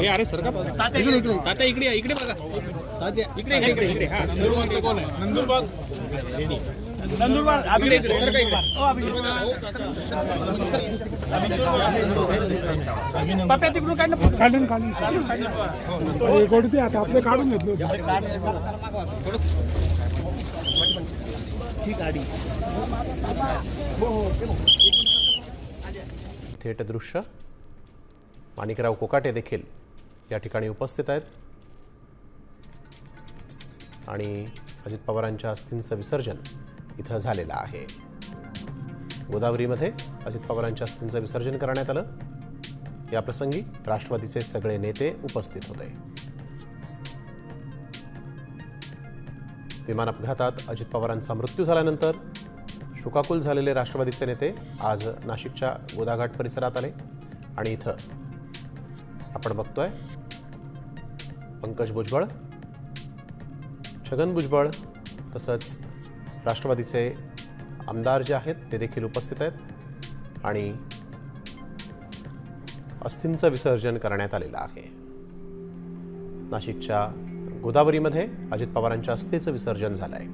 अरे सर का तात्या इकडे इकडे बघा तात्या इकडे इकडे हा नंदुरबाग कोण आहे नंदुरबाग इकडे सर का इकडे पप्पा तिकडून काढून गोडते आता आपले काढून घेतले ही गाडी थेट दृश्य माणिकराव कोकाटे देखील या ठिकाणी उपस्थित आहेत आणि अजित पवारांच्या अस्थींचं विसर्जन इथं झालेलं आहे। गोदावरीमध्ये अजित पवारांच्या अस्थींचं विसर्जन करण्यात आलं। या प्रसंगी राष्ट्रवादीचे सगळे नेते उपस्थित होते। विमान अपघातात अजित पवारांचा मृत्यू झाल्यानंतर शोकाकुल झालेले राष्ट्रवादीचे नेते आज नाशिकच्या गोदाघाट परिसरात आले आणि इथं आपण बघतोय पंकज भुजबळ, छगन भुजबळ तसंच राष्ट्रवादीचे आमदार जे आहेत ते देखील उपस्थित आहेत आणि अस्थींचं विसर्जन करण्यात आलेलं आहे। नाशिकच्या गोदावरीमध्ये अजित पवारांच्या अस्थीचं विसर्जन झालंय।